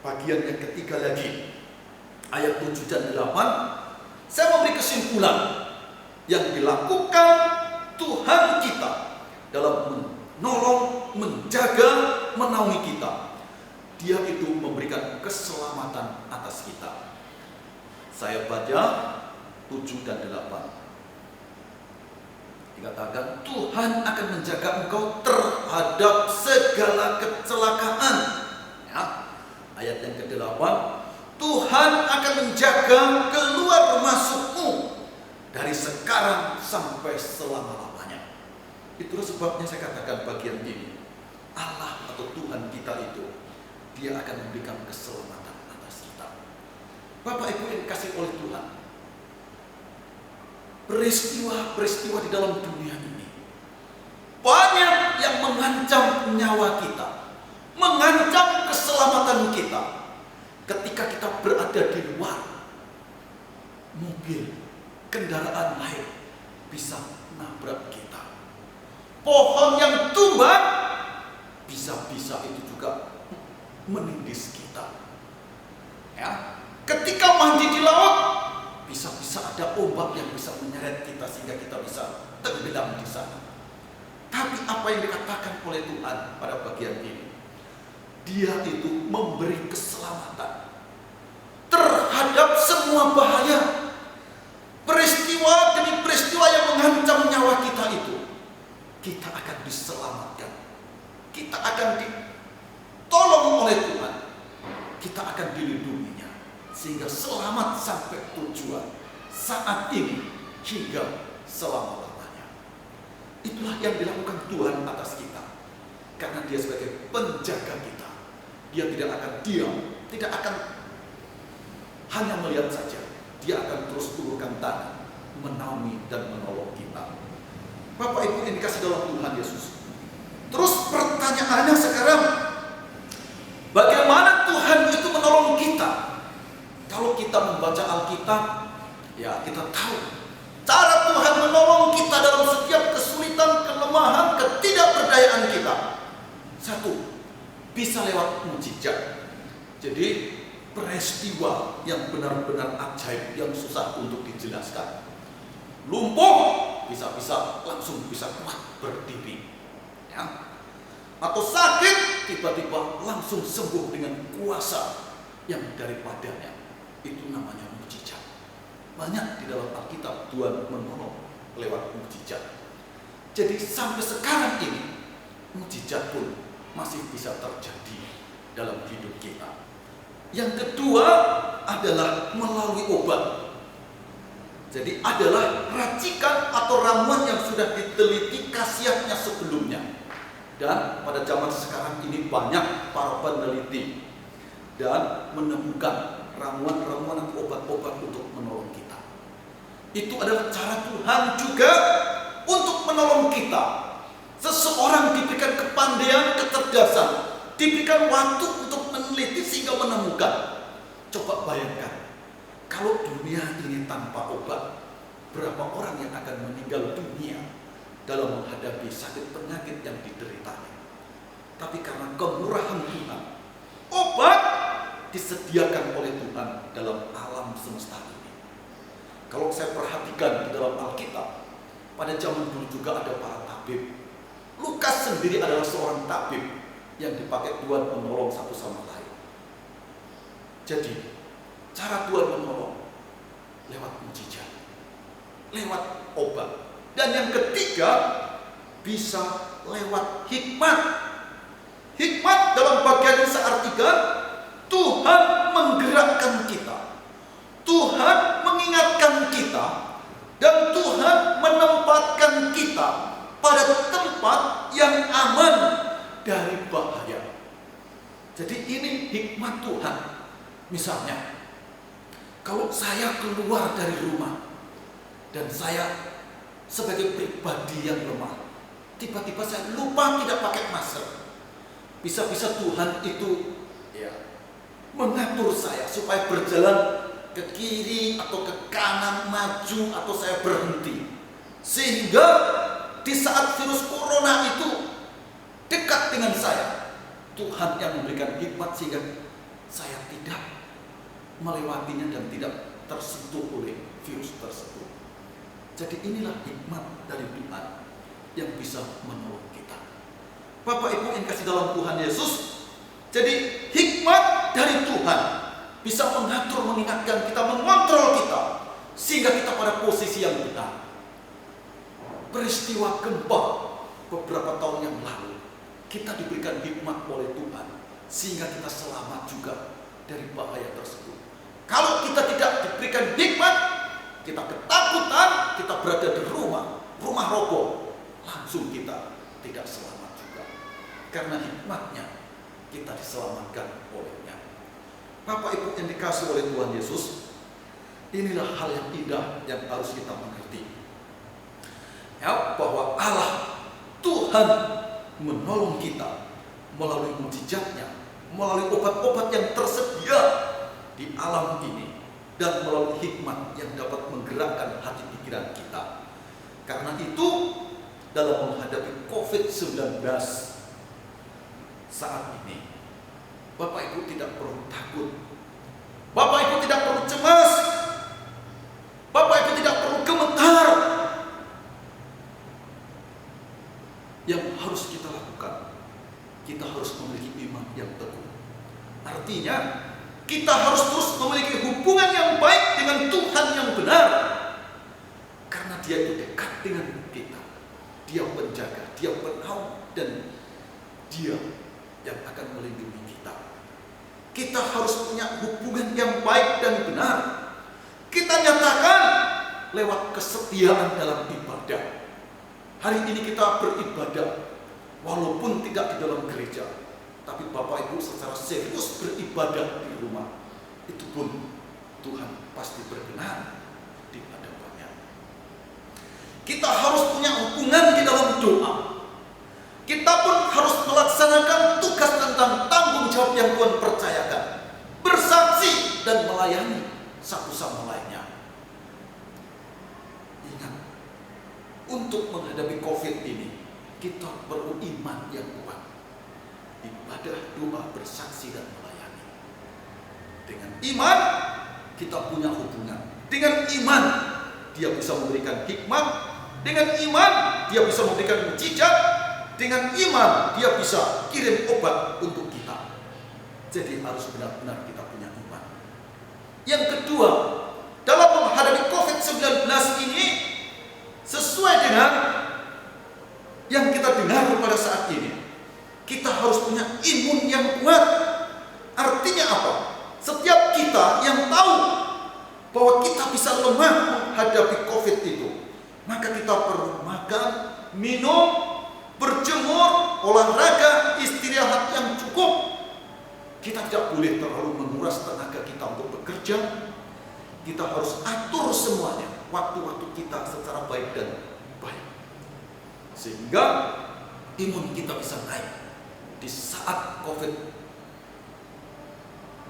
Bagian yang ketiga lagi, ayat 7 dan 8, saya memberi kesimpulan yang dilakukan Tuhan kita dalam menolong, menjaga, menaungi kita. Dia itu memberikan keselamatan atas kita. Saya baca 7 dan 8. Dikatakan, Tuhan akan menjaga engkau terhadap segala kecelakaan. Ya. Ayat yang ke-8, Tuhan akan menjaga keluar masukmu dari sekarang sampai selama-lamanya. Itulah sebabnya saya katakan bagian ini, Allah atau Tuhan kita itu, Dia akan memberikan keselamatan atas kita. Bapak Ibu yang dikasihi oleh Tuhan, peristiwa-peristiwa di dalam dunia ini banyak yang mengancam nyawa kita, mengancam keselamatan kita. Ketika kita berada di luar, mobil, kendaraan lain bisa nabrak kita. Pohon yang tumbang bisa-bisa itu juga menindis kita. Ya, ketika mandi di laut, bisa-bisa ada ombak yang bisa menyeret kita sehingga kita bisa tenggelam di sana. Tapi apa yang dikatakan oleh Tuhan pada bagian ini, Dia itu memberi keselamatan terhadap semua bahaya. Peristiwa demi peristiwa yang mengancam nyawa kita itu, kita akan diselamatkan. Kita akan ditolong oleh Tuhan. Kita akan dilindunginya sehingga selamat sampai tujuan saat ini hingga selama-lamanya. Itulah yang dilakukan Tuhan atas kita, karena Dia sebagai penjaga kita. Dia tidak akan diam, tidak akan hanya melihat saja. Dia akan terus turunkan tangan, menaungi dan menolong kita. Bapak Ibu yang dikasihi dalam Tuhan Yesus. Terus pertanyaannya sekarang, bagaimana Tuhan itu menolong kita? Kalau kita membaca Alkitab, ya kita tahu cara Tuhan menolong kita dalam setiap kesulitan, kelemahan, ketidakberdayaan kita. Satu, bisa lewat mukjizat. Jadi peristiwa yang benar-benar ajaib, yang susah untuk dijelaskan. Lumpuh bisa-bisa langsung bisa kuat berdiri, ya. Atau sakit tiba-tiba langsung sembuh dengan kuasa yang daripadanya. Itu namanya mukjizat. Banyak di dalam Alkitab Tuhan menolong lewat mukjizat. Jadi sampai sekarang ini mukjizat pun masih bisa terjadi dalam hidup kita. Yang kedua adalah melalui obat. Jadi adalah racikan atau ramuan yang sudah diteliti khasiatnya sebelumnya. Dan pada zaman sekarang ini banyak para peneliti dan menemukan ramuan-ramuan atau obat-obat untuk menolong kita. Itu adalah cara Tuhan juga untuk menolong kita. Seseorang diberikan kepandaian, kecerdasan, diberikan waktu untuk meneliti sehingga menemukan. Coba bayangkan, kalau dunia ini tanpa obat, berapa orang yang akan meninggal dunia dalam menghadapi sakit penyakit yang dideritanya. Tapi karena kemurahan Tuhan, obat disediakan oleh Tuhan dalam alam semesta ini. Kalau saya perhatikan di dalam Alkitab, pada zaman dulu juga ada para tabib. Lukas sendiri adalah seorang tabib yang dipakai Tuhan menolong satu sama lain. Jadi, cara Tuhan menolong lewat mukjizat, lewat obat. Dan yang ketiga, bisa lewat hikmat. Hikmat dalam bagian ini seartikan Tuhan menggerakkan kita, Tuhan mengingatkan kita, dan Tuhan menempatkan kita pada tempat yang aman dari bahaya. Jadi ini hikmat Tuhan. Misalnya, kalau saya keluar dari rumah dan saya sebagai pribadi yang lemah, tiba-tiba saya lupa tidak pakai masker, bisa-bisa Tuhan itu mengatur saya supaya berjalan ke kiri atau ke kanan, maju atau saya berhenti, sehingga di saat virus corona itu dekat dengan saya, Tuhan yang memberikan hikmat sehingga saya tidak melewatinya dan tidak tersentuh oleh virus tersebut. Jadi inilah hikmat dari Tuhan yang bisa menolong kita. Bapak Ibu yang kasih dalam Tuhan Yesus, jadi hikmat dari Tuhan bisa mengatur, mengingatkan kita, mengontrol kita sehingga kita pada posisi yang benar. Peristiwa gempa beberapa tahun yang lalu, kita diberikan hikmat oleh Tuhan sehingga kita selamat juga dari bahaya tersebut. Kalau kita tidak diberikan hikmat, kita ketakutan, kita berada di rumah roboh, langsung kita tidak selamat juga. Karena hikmatnya kita diselamatkan olehnya. Bapak Ibu yang dikasihi oleh Tuhan Yesus, inilah hal yang indah yang harus kita mengerti. Ya, bahwa Allah Tuhan menolong kita melalui mukjizatnya, melalui obat-obat yang tersedia di alam ini, dan melalui hikmat yang dapat menggerakkan hati pikiran kita. Karena itu, dalam menghadapi COVID-19 saat ini, Bapak Ibu tidak perlu takut, Bapak Ibu tidak perlu cemas, Bapak Ibu tidak perlu gemetar. Yang harus kita lakukan, kita harus memiliki iman yang teguh. Artinya, kita harus terus memiliki hubungan yang baik dengan Tuhan yang benar. Karena Dia itu dekat dengan kita. Dia penjaga, Dia penaung, dan Dia yang akan melindungi kita. Kita harus punya hubungan yang baik dan benar. Kita nyatakan lewat kesetiaan dalam ibadah. Hari ini kita beribadah walaupun tidak di dalam gereja, tapi Bapak Ibu secara serius beribadah di rumah. Itu pun Tuhan pasti berkenan di hadapannya. Kita harus punya hubungan di dalam doa. Kita pun harus melaksanakan tugas tentang tanggung jawab yang Tuhan percayakan, bersaksi dan melayani satu sama lainnya. Ingat, untuk menghadapi COVID ini, kita perlu iman yang kuat. Ibadah, doa, bersaksi, dan melayani. Dengan iman, kita punya hubungan. Dengan iman, Dia bisa memberikan hikmat. Dengan iman, Dia bisa memberikan mukjizat. Dengan iman, Dia bisa kirim obat untuk kita. Jadi harus benar-benar kita punya iman. Yang kedua, dalam menghadapi COVID-19 ini, sesuai dengan yang kita dengar pada saat ini, kita harus punya imun yang kuat. Artinya apa? Setiap kita yang tahu bahwa kita bisa lemah menghadapi COVID itu, maka kita perlu makan, minum, berjemur, olahraga, istirahat yang cukup. Kita tidak boleh terlalu menguras tenaga kita untuk bekerja. Kita harus atur semuanya, waktu-waktu kita secara baik dan baik, sehingga imun kita bisa naik di saat COVID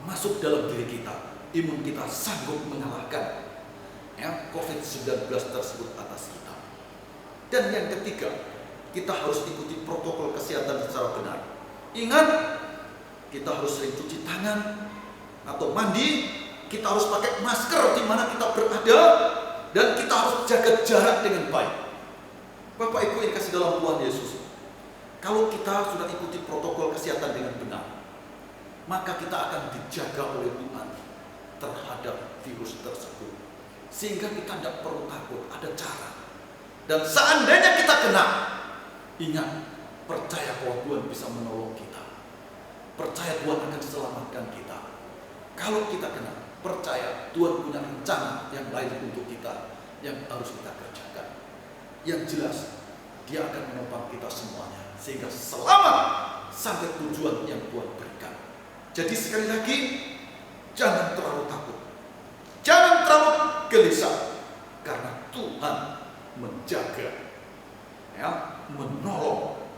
masuk dalam diri kita. Imun kita sanggup mengalahkan COVID-19 tersebut atas kita. Dan yang ketiga, kita harus ikuti protokol kesehatan secara benar. Ingat, kita harus sering cuci tangan atau mandi. Kita harus pakai masker di mana kita berada, dan kita harus jaga jarak dengan baik. Bapak Ibu yang kasih dalam Tuhan Yesus, kalau kita sudah ikuti protokol kesehatan dengan benar, maka kita akan dijaga oleh Tuhan terhadap virus tersebut, sehingga kita tidak perlu takut, ada cara. Dan seandainya kita kena, ingat, percaya bahwa Tuhan bisa menolong kita. Percaya Tuhan akan selamatkan kita. Kalau kita kena, percaya Tuhan punya rencana yang lain untuk kita yang harus kita kerjakan. Yang jelas, Dia akan menopang kita semuanya sehingga selamat sampai tujuan yang Tuhan berikan. Jadi sekali lagi, jangan terlalu takut, jangan terlalu gelisah, karena Tuhan menjaga, menolong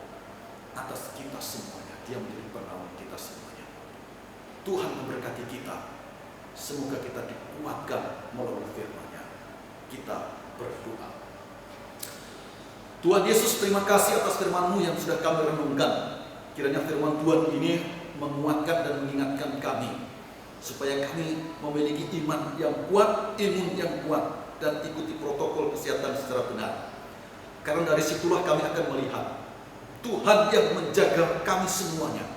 atas kita semuanya. Dia menjadi penolong kita semuanya. Tuhan memberkati kita. Semoga kita dikuatkan melalui firman-Nya. Kita berdoa. Tuhan Yesus, terima kasih atas firman-Mu yang sudah kami renungkan. Kiranya firman Tuhan ini menguatkan dan mengingatkan kami, supaya kami memiliki iman yang kuat, imun yang kuat, dan ikuti protokol kesehatan secara benar. Karena dari situlah kami akan melihat Tuhan yang menjaga kami semuanya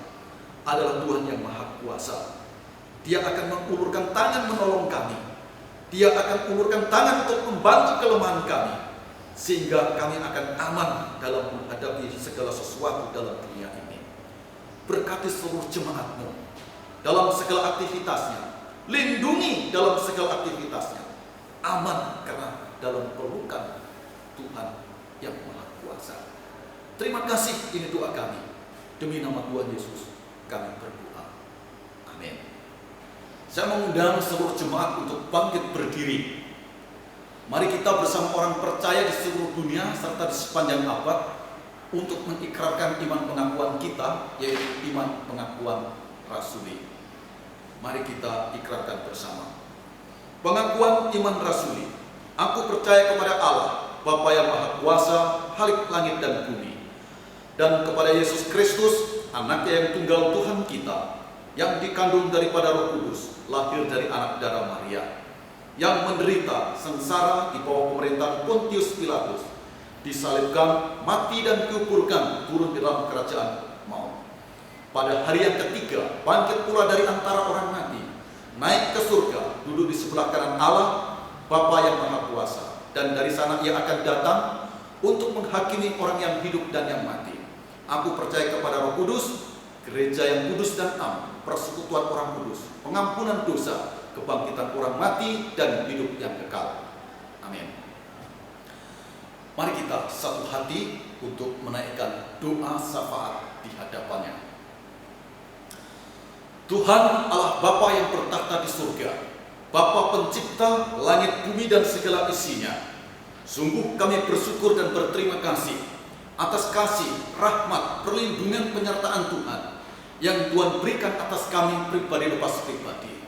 adalah Tuhan yang Maha Kuasa. Dia akan mengulurkan tangan menolong kami. Dia akan ulurkan tangan untuk membantu kelemahan kami, sehingga kami akan aman dalam menghadapi segala sesuatu dalam dunia ini. Berkati seluruh jemaat-Mu dalam segala aktivitasnya. Lindungi dalam segala aktivitasnya. Aman karena dalam pelukan Tuhan yang Maha Kuasa. Terima kasih, ini doa kami. Demi nama Tuhan Yesus kami berdoa. Amin. Saya mengundang seluruh jemaat untuk bangkit berdiri. Mari kita bersama orang percaya di seluruh dunia serta di sepanjang abad untuk mengikrarkan iman pengakuan kita, yaitu iman pengakuan rasuli. Mari kita ikrarkan bersama. Pengakuan iman rasuli. Aku percaya kepada Allah, Bapa yang Maha Kuasa, Khalik langit dan bumi, dan kepada Yesus Kristus, Anaknya yang tunggal Tuhan kita, yang dikandung daripada Roh Kudus, lahir dari anak darah Maria, yang menderita sengsara di bawah pemerintahan Pontius Pilatus, disalibkan, mati dan dikuburkan, turun di dalam kerajaan maut. Pada hari yang ketiga, bangkit pula dari antara orang mati, naik ke surga, duduk di sebelah kanan Allah, Bapa yang Maha Kuasa, dan dari sana Ia akan datang untuk menghakimi orang yang hidup dan yang mati. Aku percaya kepada Roh Kudus, gereja yang kudus dan am, persekutuan orang kudus, pengampunan dosa, kebangkitan orang mati, dan hidup yang kekal. Amin. Mari kita satu hati untuk menaikkan doa syafaat di hadapannya. Tuhan Allah Bapa yang bertahta di surga, Bapa pencipta langit bumi dan segala isinya, sungguh kami bersyukur dan berterima kasih atas kasih, rahmat, perlindungan, penyertaan Tuhan yang Tuhan berikan atas kami pribadi lepas pribadi.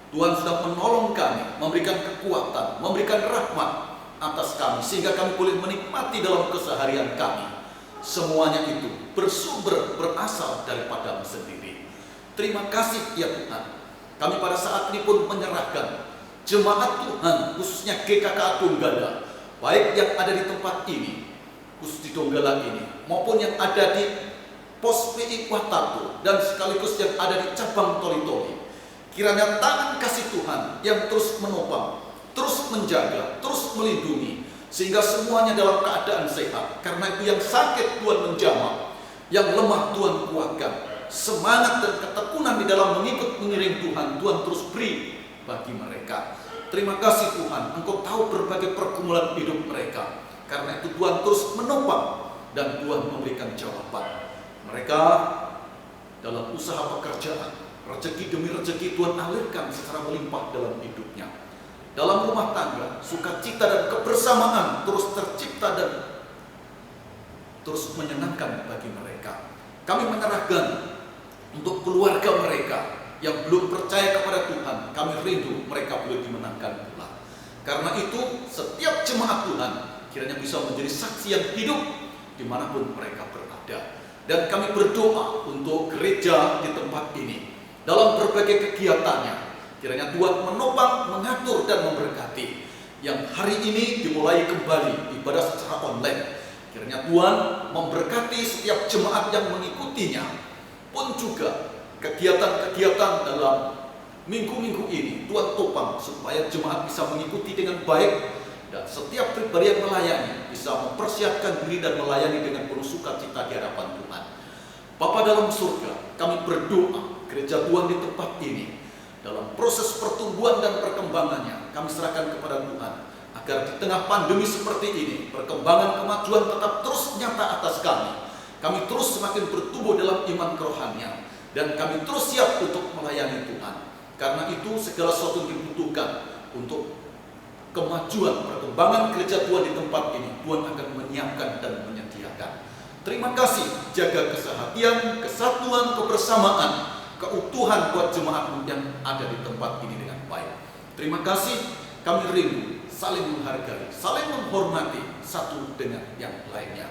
Tuhan sudah menolong kami, memberikan kekuatan, memberikan rahmat atas kami, sehingga kami boleh menikmati dalam keseharian kami. Semuanya itu bersumber, berasal daripada-Mu sendiri. Terima kasih ya Tuhan. Kami pada saat ini pun menyerahkan jemaat Tuhan, khususnya GKK Donggala, baik yang ada di tempat ini, khusus di Donggala ini, maupun yang ada di Pos PI Watato, dan sekaligus yang ada di cabang Toli-Toli. Kiranya tangan kasih Tuhan yang terus menopang, terus menjaga, terus melindungi, sehingga semuanya dalam keadaan sehat. Karena itu yang sakit Tuhan menjamah, yang lemah Tuhan kuatkan. Semangat dan ketekunan di dalam mengikut mengiring Tuhan, Tuhan terus beri bagi mereka. Terima kasih Tuhan, Engkau tahu berbagai pergumulan hidup mereka. Karena itu Tuhan terus menopang dan Tuhan memberikan jawaban. Mereka dalam usaha pekerjaan, rezeki demi rezeki Tuhan alirkan secara melimpah dalam hidupnya. Dalam rumah tangga, sukacita dan kebersamaan terus tercipta dan terus menyenangkan bagi mereka. Kami menyerahkan untuk keluarga mereka yang belum percaya kepada Tuhan. Kami rindu mereka boleh dimenangkan pula. Karena itu setiap jemaat Tuhan kiranya bisa menjadi saksi yang hidup dimanapun mereka berada. Dan kami berdoa untuk gereja di tempat ini dalam berbagai kegiatannya. Kiranya Tuhan menopang, mengatur, dan memberkati. Yang hari ini dimulai kembali ibadah secara online. Kiranya Tuhan memberkati setiap jemaat yang mengikutinya. Pun juga kegiatan-kegiatan dalam minggu-minggu ini Tuhan topang supaya jemaat bisa mengikuti dengan baik. Dan setiap pribadi yang melayani bisa mempersiapkan diri dan melayani dengan penuh sukacita di hadapan Tuhan. Bapa dalam surga, kami berdoa gereja Tuhan di tempat ini dalam proses pertumbuhan dan perkembangannya, kami serahkan kepada Tuhan agar di tengah pandemi seperti ini perkembangan kemajuan tetap terus nyata atas kami. Kami terus semakin bertumbuh dalam iman kerohanian dan kami terus siap untuk melayani Tuhan. Karena itu segala sesuatu yang dibutuhkan untuk kemajuan, perkembangan gereja Tuhan di tempat ini, Tuhan akan menyiapkan dan menyediakan. Terima kasih, jaga kesehatan, kesatuan, kebersamaan, keutuhan buat jemaat yang ada di tempat ini dengan baik. Terima kasih, kami rindu saling menghargai, saling menghormati satu dengan yang lainnya.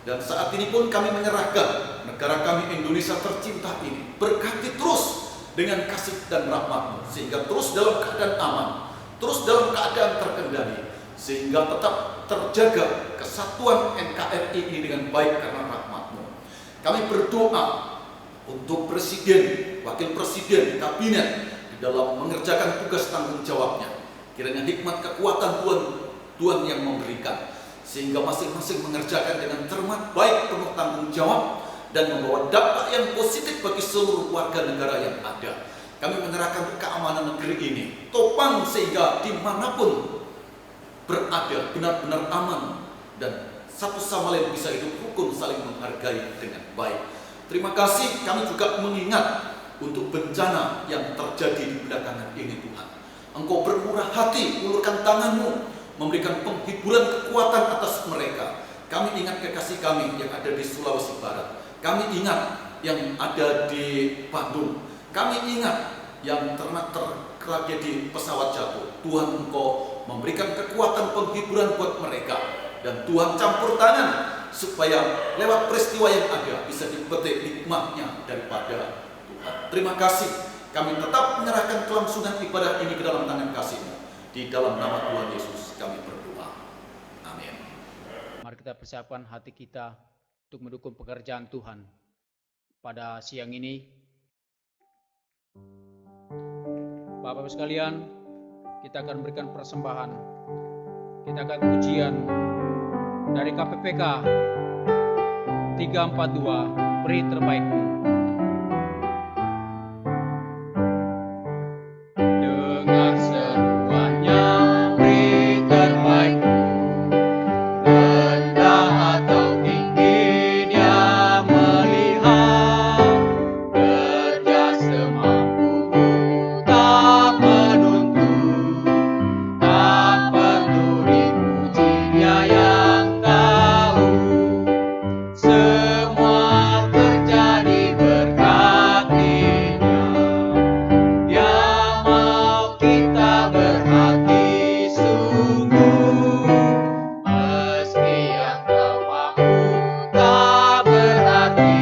Dan saat ini pun kami menyerahkan negara kami Indonesia tercinta ini, berkati terus dengan kasih dan rahmat-Mu, sehingga terus dalam keadaan aman, terus dalam keadaan terkendali, sehingga tetap terjaga kesatuan NKRI ini dengan baik karena rahmat-Mu. Kami berdoa untuk presiden, wakil presiden, kabinet di dalam mengerjakan tugas tanggung jawabnya. Kiranya hikmat kekuatan Tuhan yang memberikan, sehingga masing-masing mengerjakan dengan cermat, baik, penuh tanggung jawab, dan membawa dampak yang positif bagi seluruh warga negara yang ada. Kami menyerahkan keamanan negeri ini, topang sehingga dimanapun berada benar-benar aman dan satu sama lain bisa hidup rukun, saling menghargai dengan baik. Terima kasih. Kami juga mengingat untuk bencana yang terjadi di belakangan ini Tuhan. Engkau bermurah hati, ulurkan tangan-Mu, memberikan penghiburan kekuatan atas mereka. Kami ingat kekasih kami yang ada di Sulawesi Barat. Kami ingat yang ada di Bandung. Kami ingat yang tragedi pesawat jatuh. Tuhan, Engkau memberikan kekuatan penghiburan buat mereka. Dan Tuhan campur tangan supaya lewat peristiwa yang ada bisa dipetik hikmahnya daripada Tuhan. Terima kasih. Kami tetap menyerahkan kelangsungan ibadah ini ke dalam tangan kasih-Mu. Di dalam nama Tuhan Yesus kami berdoa. Amin. Mari kita persiapkan hati kita untuk mendukung pekerjaan Tuhan. Pada siang ini, Bapak-Ibu sekalian, kita akan berikan persembahan. Kita akan ujian dari KPPK 342, beri terbaikmu. Dengar seruannya, beri terbaikmu. Rendah atau tinggi dia melihat. Kerja semampumu, tak menuntut. Tak perlu dipuji, Dia yang tahu. Semua terjadi berkat Dia. Dia mau kita berhati sungguh. Meski yang kau mampu tak berarti,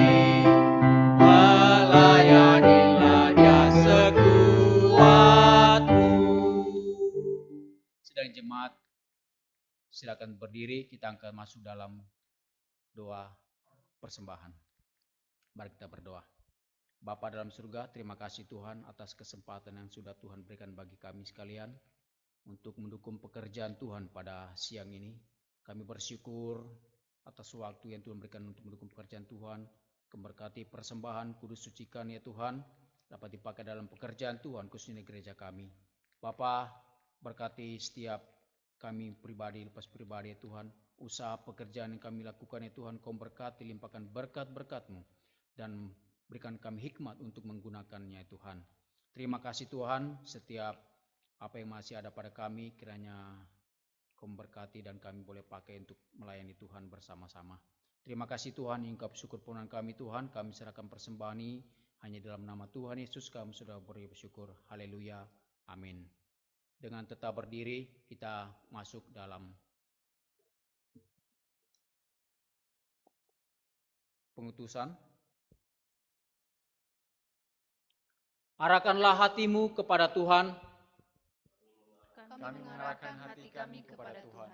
melayanilah Dia sekuatmu. Sedang jemaat, silakan berdiri, kita akan masuk dalam doa persembahan. Mari kita berdoa. Bapa dalam surga, terima kasih Tuhan atas kesempatan yang sudah Tuhan berikan bagi kami sekalian untuk mendukung pekerjaan Tuhan pada siang ini. Kami bersyukur atas waktu yang Tuhan berikan untuk mendukung pekerjaan Tuhan. Memberkati persembahan, kudus sucikan ya Tuhan, dapat dipakai dalam pekerjaan Tuhan, khususnya gereja kami. Bapa, berkati setiap kami pribadi, lepas pribadi ya Tuhan, usaha pekerjaan yang kami lakukan ya Tuhan, Kau berkati, limpahkan berkat-berkat-Mu, dan berikan kami hikmat untuk menggunakannya ya Tuhan. Terima kasih Tuhan, setiap apa yang masih ada pada kami, kiranya Kau memberkati dan kami boleh pakai untuk melayani Tuhan bersama-sama. Terima kasih Tuhan, ingkap syukur permohonan kami Tuhan, kami serahkan persembahan ini, hanya dalam nama Tuhan Yesus kami sudah bersyukur. Haleluya, amin. Dengan tetap berdiri, kita masuk dalam pengutusan. Arahkanlah hatimu kepada Tuhan. Kami mengarahkan hati kami kepada Tuhan.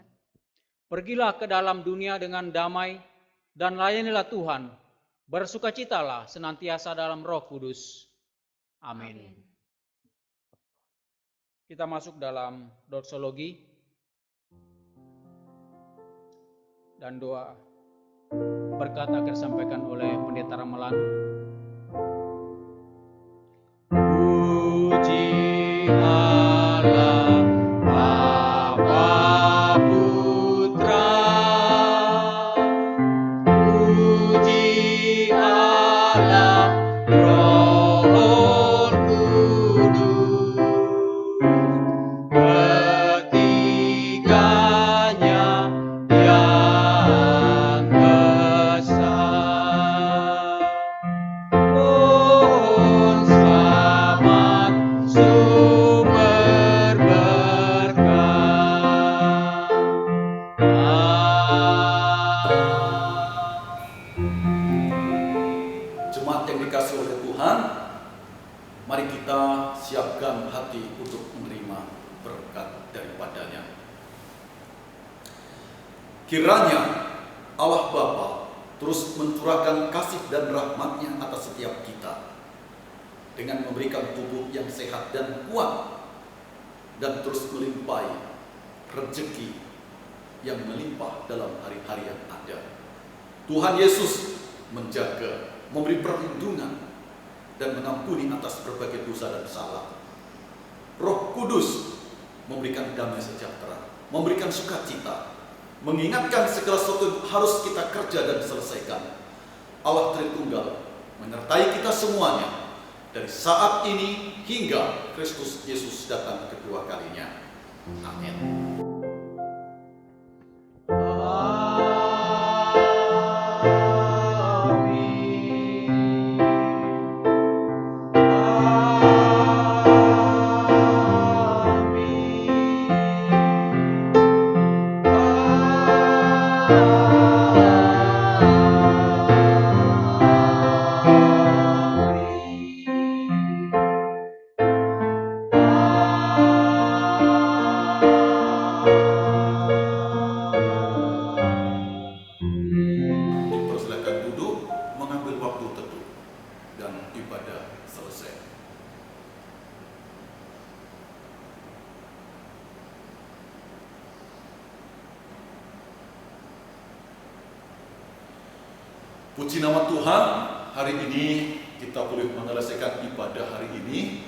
Pergilah ke dalam dunia dengan damai dan layanilah Tuhan. Bersukacitalah senantiasa dalam Roh Kudus. Amin. Kita masuk dalam doksologi dan doa berkat akan disampaikan oleh Pendeta Ramalan. Puji Allah, Bapa Putra. Puji Allah, Roh Kudus. Ketiganya yang besar. Oh, selamat sumber berkat. Jemaat yang dikasihi oleh Tuhan, mari kita siapkan hati untuk menerima berkat daripadanya. Kiranya Allah Bapa terus mencurahkan kasih dan rahmat-Nya atas setiap kita dengan memberikan tubuh yang sehat dan kuat, dan terus melimpahi rezeki yang melimpah dalam hari-hari yang ada. Tuhan Yesus menjaga, memberi perlindungan, dan mengampuni atas berbagai dosa dan salah. Roh Kudus memberikan damai sejahtera, memberikan sukacita, mengingatkan segala sesuatu yang harus kita kerja dan selesaikan. Allah Tritunggal menyertai kita semuanya, dari saat ini hingga Kristus Yesus datang kedua kalinya. Amin. Dipersilakan duduk, mengambil waktu teduh, dan ibadah selesai. Puji nama Tuhan, hari ini kita boleh menyelesaikan ibadah hari ini.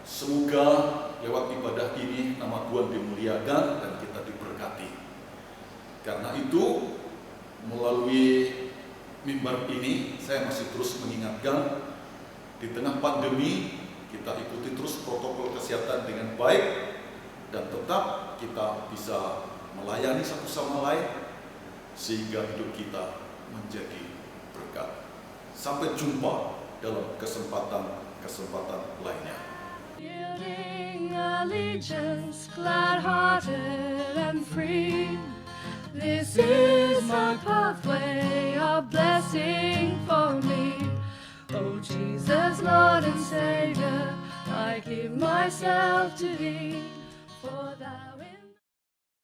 Semoga lewat ibadah ini nama Tuhan dimuliakan dan kita diberkati. Karena itu, melalui mimbar ini saya masih terus mengingatkan, di tengah pandemi kita ikuti terus protokol kesehatan dengan baik dan tetap kita bisa melayani satu sama lain sehingga hidup kita menjadi berkat. Sampai jumpa dalam kesempatan lainnya. Yielding allegiance, glad-hearted and free. This is my pathway of blessing for me. Oh Jesus, Lord and Savior, I give myself to Thee, for Thou